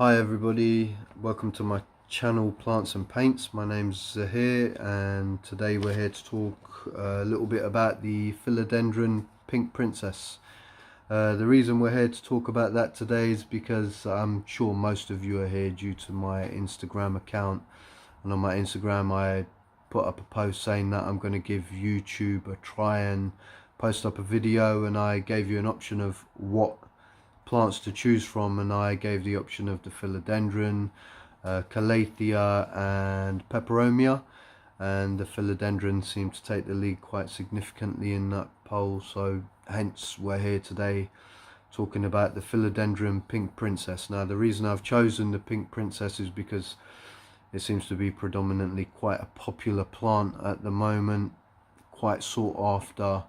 Hi everybody, welcome to my channel Plants and Paints. My name's Zahir and today we're here to talk a little bit about the Philodendron Pink Princess. The reason we're here to talk about that today is because I'm sure most of you are here due to my Instagram account, and on my Instagram I put up a post saying that I'm going to give YouTube a try and post up a video, and I gave you an option of what plants to choose from, and I gave the option of the Philodendron, Calathea and Peperomia, and the Philodendron seemed to take the lead quite significantly in that poll, so hence we're here today talking about the Philodendron Pink Princess. Now the reason I've chosen the Pink Princess is because it seems to be predominantly quite a popular plant at the moment, quite sought after,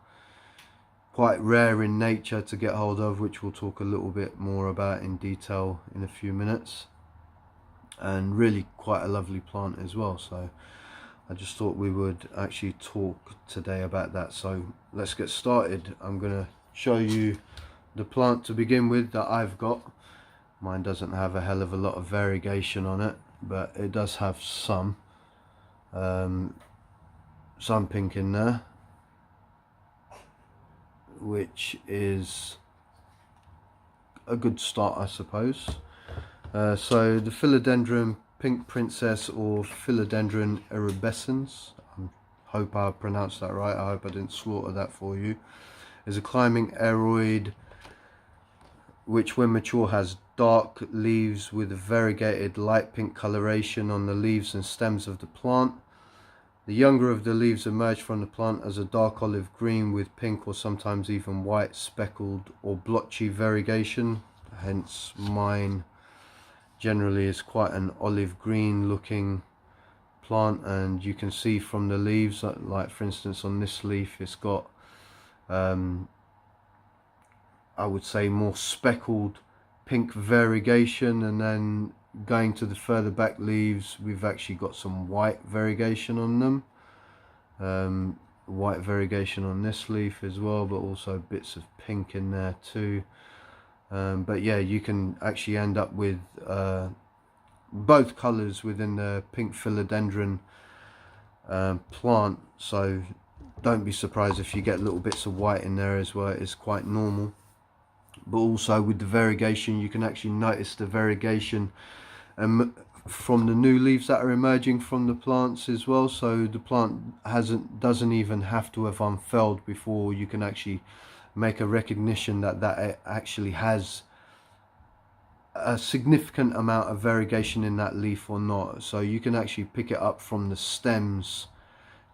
quite rare in nature to get hold of, which we'll talk a little bit more about in detail in a few minutes, and really quite a lovely plant as well. So I just thought we would actually talk today about that. So let's get started. I'm going to show you the plant to begin with that I've got. Mine doesn't have a hell of a lot of variegation on it, but it does have some pink in there, which is a good start, I suppose. So the Philodendron Pink Princess, or Philodendron erubescens, I hope I pronounced that right, I hope I didn't slaughter that for you, is a climbing aroid which when mature has dark leaves with a variegated light pink coloration on the leaves and stems of the plant. The younger of the leaves emerge from the plant as a dark olive green with pink or sometimes even white speckled or blotchy variegation. Hence mine generally is quite an olive green looking plant, and you can see from the leaves, like for instance on this leaf, it's got I would say more speckled pink variegation, and then going to the further back leaves we've actually got some white variegation on them, white variegation on this leaf as well, but also bits of pink in there too. But yeah, you can actually end up with both colors within the pink Philodendron plant, so don't be surprised if you get little bits of white in there as well. It's quite normal. But also with the variegation, you can actually notice the variegation from the new leaves that are emerging from the plants as well. So the plant doesn't even have to have unfurled before you can actually make a recognition that it actually has a significant amount of variegation in that leaf or not. So you can actually pick it up from the stems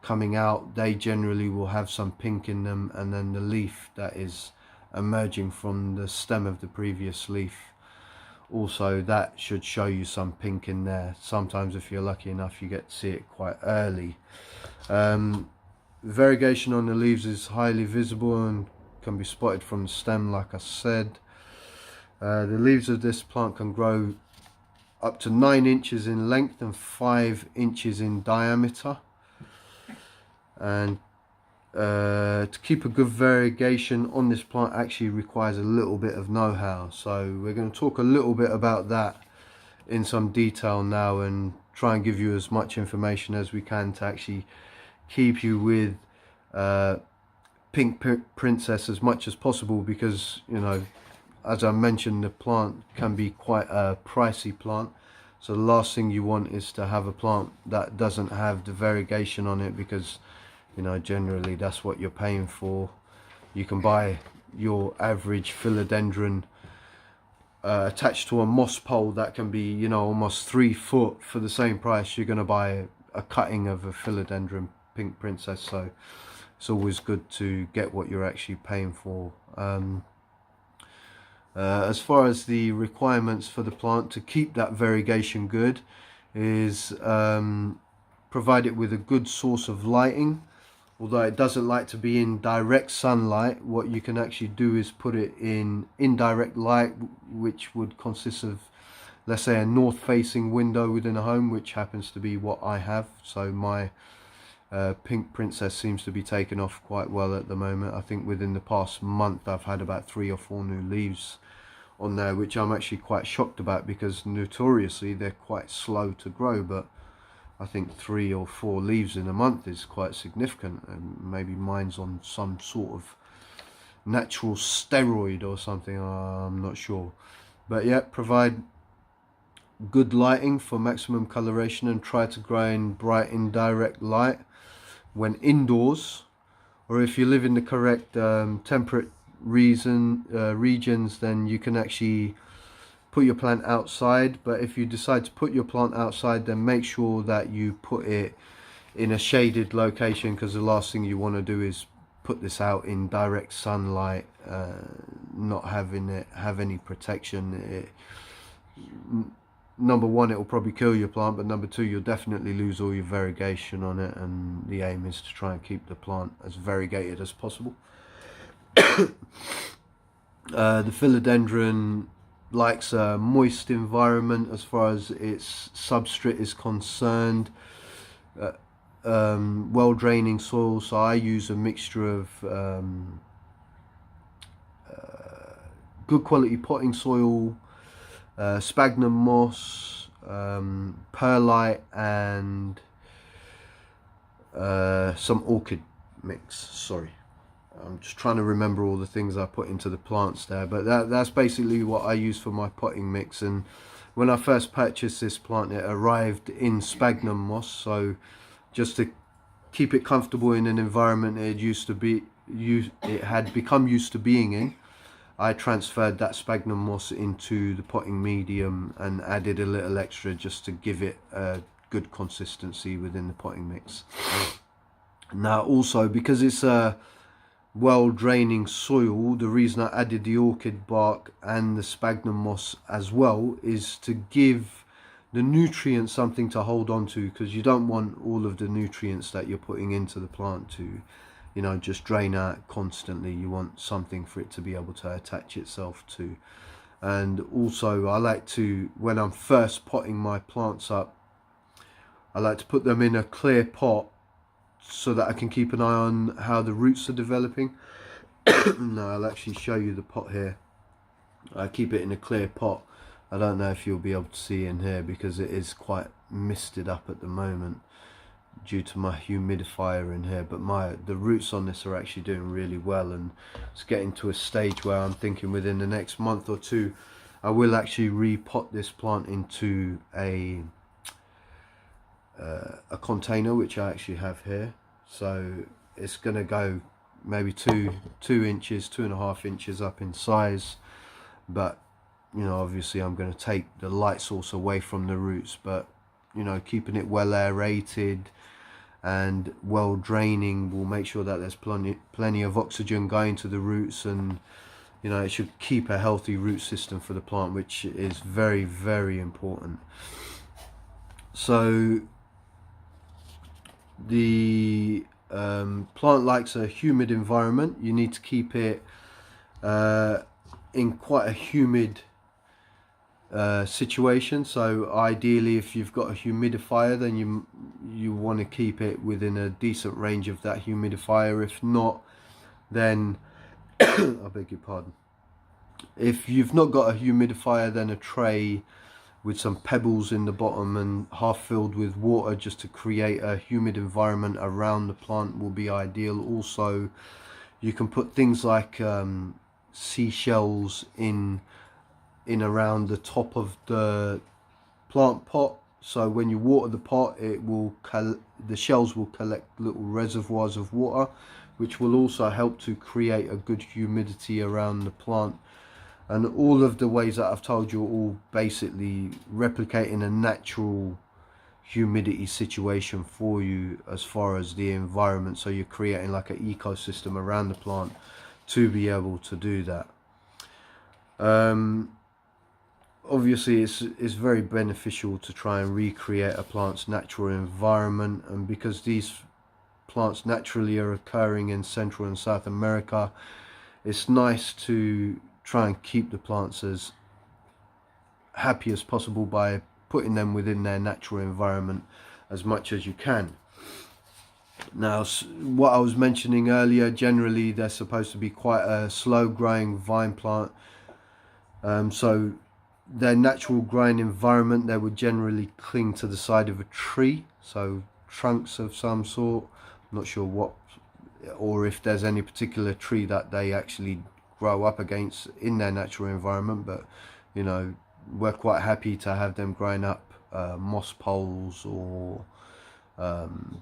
coming out. They generally will have some pink in them, and then the leaf that is emerging from the stem of the previous leaf, also that should show you some pink in there. Sometimes if you're lucky enough you get to see it quite early. Variegation on the leaves is highly visible and can be spotted from the stem, like I said. The leaves of this plant can grow up to 9 inches in length and 5 inches in diameter, and to keep a good variegation on this plant actually requires a little bit of know-how. So we're going to talk a little bit about that in some detail now, and try and give you as much information as we can to actually keep you with Pink Princess as much as possible, because, you know, as I mentioned, the plant can be quite a pricey plant. So the last thing you want is to have a plant that doesn't have the variegation on it, because, you know, generally that's what you're paying for. You can buy your average Philodendron attached to a moss pole that can be, you know, almost 3 foot. For the same price you're going to buy a cutting of a Philodendron Pink Princess. So it's always good to get what you're actually paying for. As far as the requirements for the plant to keep that variegation good is provide it with a good source of lighting. Although it doesn't like to be in direct sunlight, what you can actually do is put it in indirect light, which would consist of, let's say, a north facing window within a home, which happens to be what I have. So my Pink Princess seems to be taking off quite well at the moment. I think within the past month I've had about 3 or 4 new leaves on there, which I'm actually quite shocked about, because notoriously they're quite slow to grow. But I think 3 or 4 leaves in a month is quite significant, and maybe mine's on some sort of natural steroid or something, I'm not sure. But yeah, provide good lighting for maximum coloration and try to grow in bright indirect light when indoors, or if you live in the correct temperate regions, then you can actually put your plant outside. But if you decide to put your plant outside, then make sure that you put it in a shaded location, because the last thing you want to do is put this out in direct sunlight, not having it have any protection. Number one, it will probably kill your plant, but number two, you'll definitely lose all your variegation on it, and the aim is to try and keep the plant as variegated as possible. The philodendron likes a moist environment as far as its substrate is concerned. Well draining soil, so I use a mixture of good quality potting soil, sphagnum moss, perlite, and some orchid mix. Sorry, I'm just trying to remember all the things I put into the plants there, but that's basically what I use for my potting mix. And when I first purchased this plant, it arrived in sphagnum moss, so just to keep it comfortable in an environment it had become used to being in, I transferred that sphagnum moss into the potting medium and added a little extra just to give it a good consistency within the potting mix. Now also, because it's a well draining soil, the reason I added the orchid bark and the sphagnum moss as well is to give the nutrients something to hold on to, because you don't want all of the nutrients that you're putting into the plant to, you know, just drain out constantly. You want something for it to be able to attach itself to. And also, I like to, when I'm first potting my plants up, I like to put them in a clear pot so that I can keep an eye on how the roots are developing. Now I'll actually show you the pot here. I keep it in a clear pot. I don't know if you'll be able to see in here because it is quite misted up at the moment due to my humidifier in here, but the roots on this are actually doing really well, and it's getting to a stage where I'm thinking within the next month or two I will actually repot this plant into a container, which I actually have here. So it's going to go maybe 2 inches, 2.5 inches up in size, but you know, obviously I'm going to take the light source away from the roots, but you know, keeping it well aerated and well draining will make sure that there's plenty of oxygen going to the roots, and you know, it should keep a healthy root system for the plant, which is very, very important. So the plant likes a humid environment. You need to keep it in quite a humid situation. So ideally, if you've got a humidifier, then you want to keep it within a decent range of that humidifier. If not, then I beg your pardon. If you've not got a humidifier, then a tray with some pebbles in the bottom and half filled with water just to create a humid environment around the plant will be ideal. Also, you can put things like seashells in around the top of the plant pot, so when you water the pot, the shells will collect little reservoirs of water, which will also help to create a good humidity around the plant. And all of the ways that I've told you are all basically replicating a natural humidity situation for you as far as the environment, so you're creating like an ecosystem around the plant to be able to do that. Obviously it's very beneficial to try and recreate a plant's natural environment, and because these plants naturally are occurring in Central and South America, it's nice to try and keep the plants as happy as possible by putting them within their natural environment as much as you can. Now, what I was mentioning earlier, generally they're supposed to be quite a slow growing vine plant, So their natural growing environment, they would generally cling to the side of a tree, so trunks of some sort. I'm not sure what, or if there's any particular tree that they actually grow up against in their natural environment, but you know, we're quite happy to have them growing up moss poles or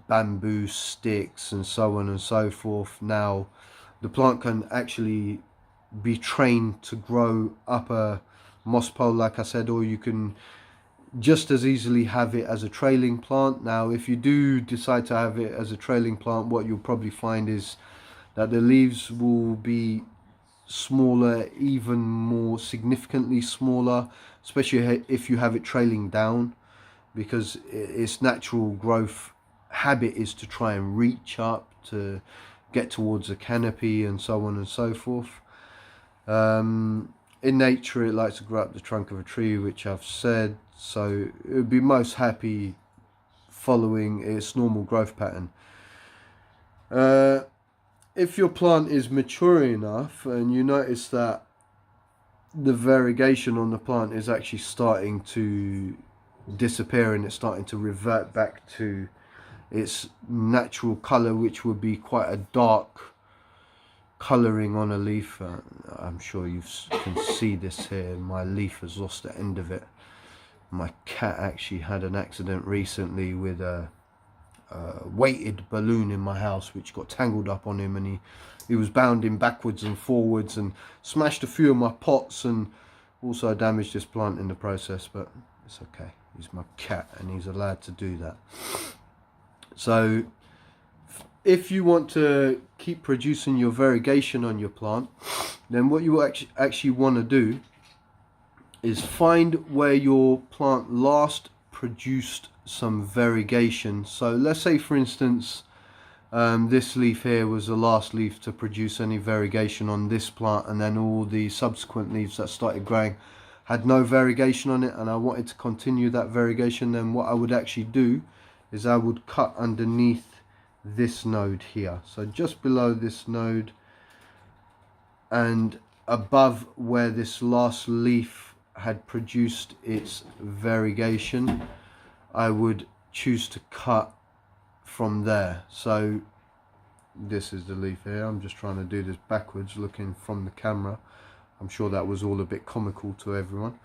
bamboo sticks and so on and so forth. Now the plant can actually be trained to grow up a moss pole, like I said, or you can just as easily have it as a trailing plant. Now if you do decide to have it as a trailing plant, what you'll probably find is that the leaves will be smaller, even more significantly smaller, especially if you have it trailing down, because its natural growth habit is to try and reach up to get towards a canopy and so on and so forth. In nature it likes to grow up the trunk of a tree, which I've said, so it would be most happy following its normal growth pattern. If your plant is mature enough and you notice that the variegation on the plant is actually starting to disappear and it's starting to revert back to its natural color, which would be quite a dark colouring on a leaf. I'm sure you can see this here. My leaf has lost the end of it. My cat actually had an accident recently with a weighted balloon in my house, which got tangled up on him, and he was bounding backwards and forwards and smashed a few of my pots and also damaged this plant in the process, but it's okay. He's my cat and he's allowed to do that. So if you want to keep producing your variegation on your plant, then what you actually want to do is find where your plant last produced some variegation. So let's say, for instance, this leaf here was the last leaf to produce any variegation on this plant, and then all the subsequent leaves that started growing had no variegation on it, and I wanted to continue that variegation. Then what I would actually do is I would cut underneath this node here, so just below this node and above where this last leaf had produced its variegation, I would choose to cut from there. So this is the leaf here. I'm just trying to do this backwards looking from the camera. I'm sure that was all a bit comical to everyone,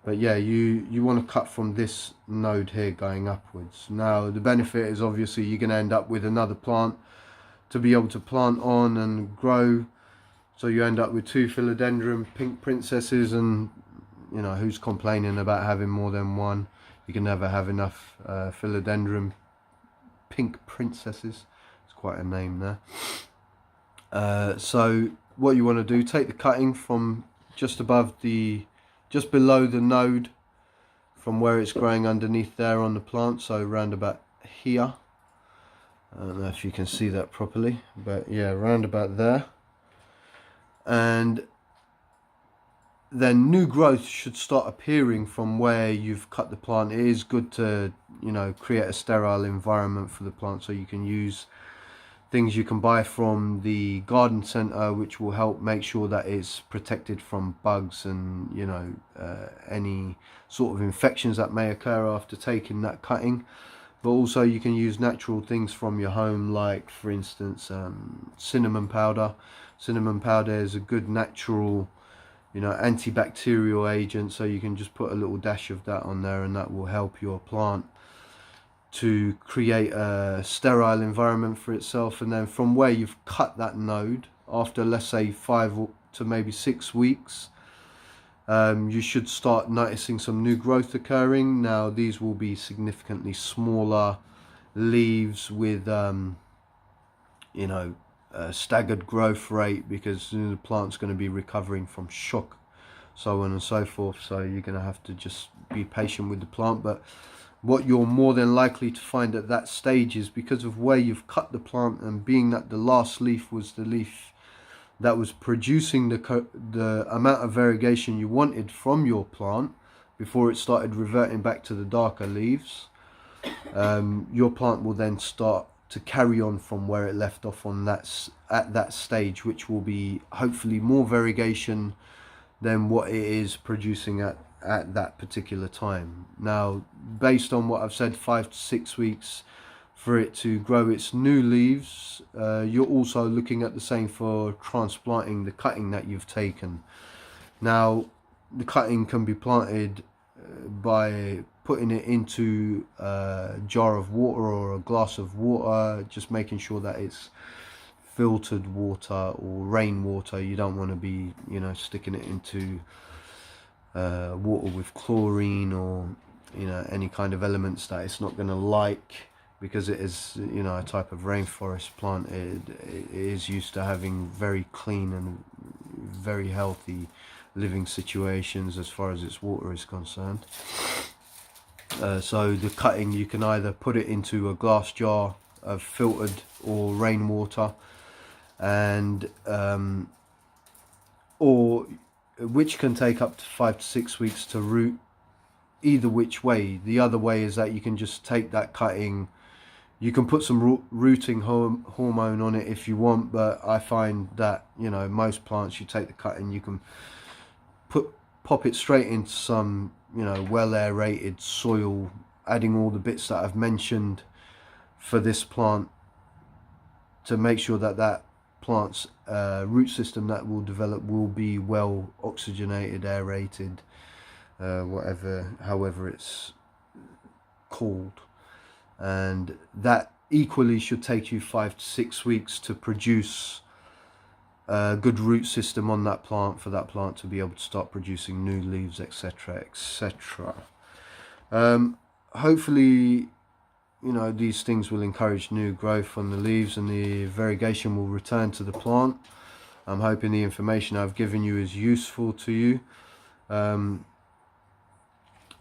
but yeah, you want to cut from this node here going upwards. Now the benefit is obviously you're going to end up with another plant to be able to plant on and grow, so you end up with two philodendron pink princesses, and you know, who's complaining about having more than one? You can never have enough philodendron pink princesses. It's quite a name there. So what you want to do, take the cutting from just below the node, from where it's growing underneath there on the plant, so round about here. I don't know if you can see that properly, but yeah, round about there. And then new growth should start appearing from where you've cut the plant. It is good to, you know, create a sterile environment for the plant, so you can use things you can buy from the garden centre, which will help make sure that it's protected from bugs and, you know, any sort of infections that may occur after taking that cutting. But also you can use natural things from your home, like for instance cinnamon powder. Cinnamon powder is a good natural, you know, antibacterial agent, so you can just put a little dash of that on there and that will help your plant to create a sterile environment for itself. And then from where you've cut that node, after let's say 5 to maybe 6 weeks, you should start noticing some new growth occurring. Now these will be significantly smaller leaves with you know, a staggered growth rate, because the plant's going to be recovering from shock, so on and so forth. So you're going to have to just be patient with the plant. But what you're more than likely to find at that stage is, because of where you've cut the plant and being that the last leaf was the leaf that was producing the amount of variegation you wanted from your plant before it started reverting back to the darker leaves, your plant will then start to carry on from where it left off on at that stage, which will be hopefully more variegation than what it is producing at that particular time. Now, based on what I've said, 5 to 6 weeks for it to grow its new leaves. You're also looking at the same for transplanting the cutting that you've taken. Now, the cutting can be planted by putting it into a jar of water or a glass of water, just making sure that it's filtered water or rainwater. You don't want to be, you know, sticking it into water with chlorine or, you know, any kind of elements that it's not going to like, because it is, you know, a type of rainforest plant. It is used to having very clean and very healthy living situations as far as its water is concerned. So the cutting, you can either put it into a glass jar of filtered or rainwater, and or which can take up to 5 to 6 weeks to root. Either which way. The other way is that you can just take that cutting. You can put some rooting hormone on it if you want, but I find that, you know, most plants, you take the cutting, you can pop it straight into some, you know, well aerated soil, adding all the bits that I've mentioned for this plant to make sure that that plant's root system that will develop will be well oxygenated, aerated, however it's called. And that equally should take you 5 to 6 weeks to produce a good root system on that plant, for that plant to be able to start producing new leaves, etc., etc. Hopefully, you know, these things will encourage new growth on the leaves and the variegation will return to the plant. I'm hoping the information I've given you is useful to you. I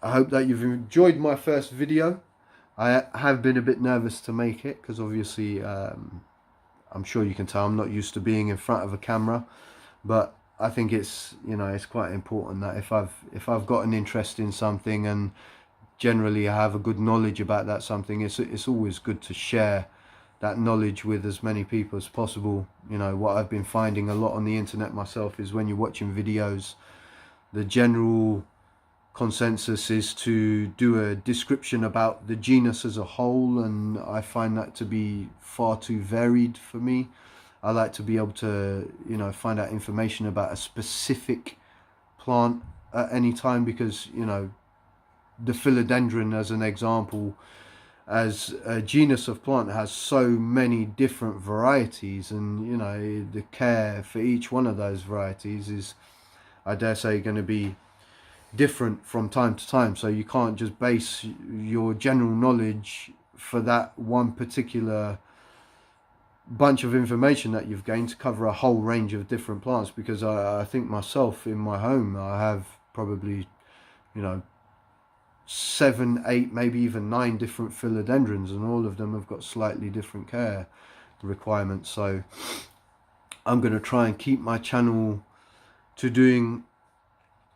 hope that you've enjoyed my first video. I have been a bit nervous to make it because obviously I'm sure you can tell I'm not used to being in front of a camera, but I think it's, you know, it's quite important that if I've got an interest in something and generally I have a good knowledge about that something, it's always good to share that knowledge with as many people as possible. You know, what I've been finding a lot on the internet myself is when you're watching videos, the general consensus is to do a description about the genus as a whole, and I find that to be far too varied for me. I like to be able to, you know, find out information about a specific plant at any time, because, you know, the Philodendron, as an example, as a genus of plant, has so many different varieties, and, you know, the care for each one of those varieties is, I dare say, going to be different from time to time. So you can't just base your general knowledge for that one particular bunch of information that you've gained to cover a whole range of different plants, because I think myself in my home I have probably, you know, 7, 8, maybe even 9 different philodendrons, and all of them have got slightly different care requirements. So I'm going to try and keep my channel to doing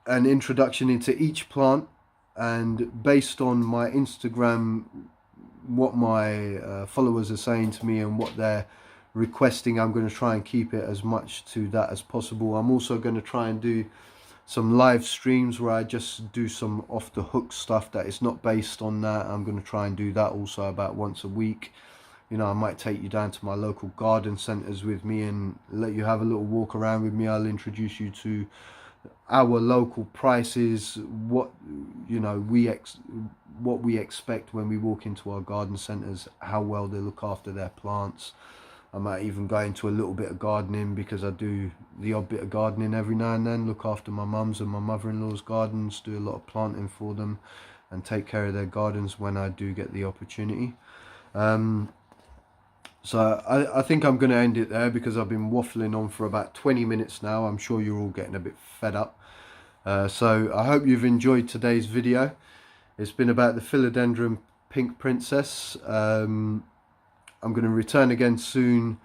an introduction into each plant, and based on my Instagram, what my followers are saying to me and what they're requesting, I'm going to try and keep it as much to that as possible. I'm also going to try and do some live streams where I just do some off the hook stuff that is not based on that. I'm going to try and do that also about once a week. You know, I might take you down to my local garden centres with me and let you have a little walk around with me. I'll introduce you to our local prices, what, you know, what we expect when we walk into our garden centres, how well they look after their plants. I might even go into a little bit of gardening, because I do the odd bit of gardening every now and then, look after my mum's and my mother-in-law's gardens, do a lot of planting for them and take care of their gardens when I do get the opportunity. So I think I'm going to end it there, because I've been waffling on for about 20 minutes now. I'm sure you're all getting a bit fed up. So I hope you've enjoyed today's video. It's been about the Philodendron Pink Princess. I'm going to return again soon,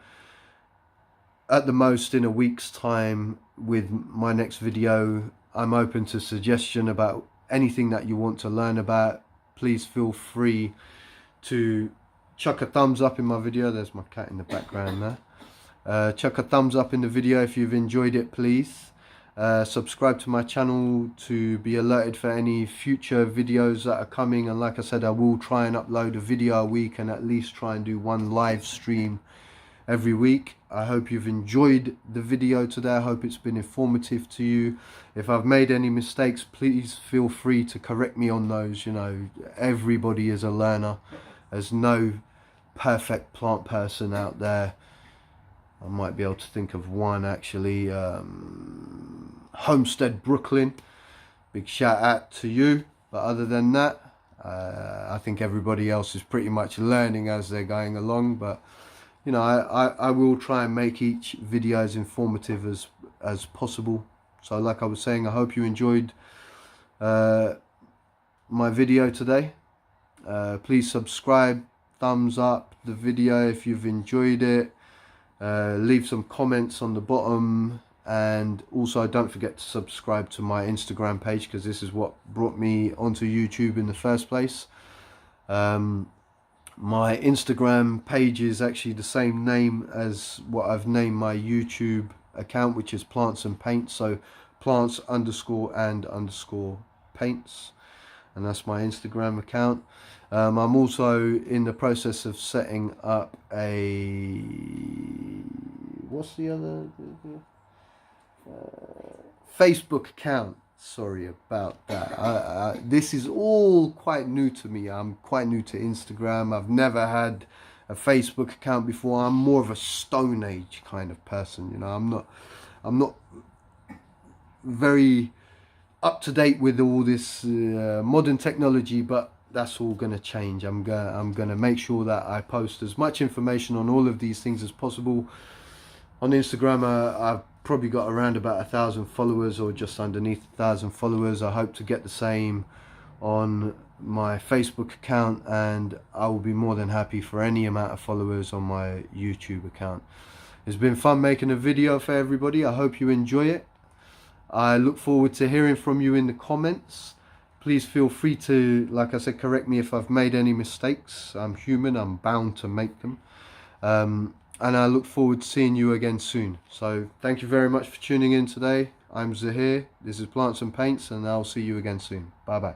at the most in a week's time, with my next video. I'm open to suggestion about anything that you want to learn about. Please feel free to chuck a thumbs up in my video. There's my cat in the background there. Chuck a thumbs up in the video if you've enjoyed it, please. Subscribe to my channel to be alerted for any future videos that are coming, and like I said, I will try and upload a video a week and at least try and do one live stream every week. I hope you've enjoyed the video today. I hope it's been informative to you. If I've made any mistakes, please feel free to correct me on those. You know, everybody is a learner. There's no perfect plant person out there. I might be able to think of one actually. Homestead, Brooklyn. Big shout out to you. But other than that, I think everybody else is pretty much learning as they're going along. But you know, I will try and make each video as informative as possible. So like I was saying, I hope you enjoyed my video today. Please subscribe, thumbs up the video if you've enjoyed it. Leave some comments on the bottom, and also don't forget to subscribe to my Instagram page, because this is what brought me onto YouTube in the first place. My Instagram page is actually the same name as what I've named my YouTube account, which is Plants and Paints. So plants_and_paints, and that's my Instagram account. I'm also in the process of setting up a, what's the other, Facebook account. Sorry about that. This is all quite new to me. I'm quite new to Instagram. I've never had a Facebook account before. I'm more of a Stone Age kind of person. You know, I'm not very up to date with all this modern technology, but that's all going to change. I'm going to make sure that I post as much information on all of these things as possible. On Instagram, I've probably got around about 1,000 followers, or just underneath 1,000 followers. I hope to get the same on my Facebook account, and I will be more than happy for any amount of followers on my YouTube account. It's been fun making a video for everybody. I hope you enjoy it. I look forward to hearing from you in the comments. Please feel free to, like I said, correct me if I've made any mistakes. I'm human, I'm bound to make them. And I look forward to seeing you again soon. So thank you very much for tuning in today. I'm Zahir, this is Plants and Paints, and I'll see you again soon. Bye bye.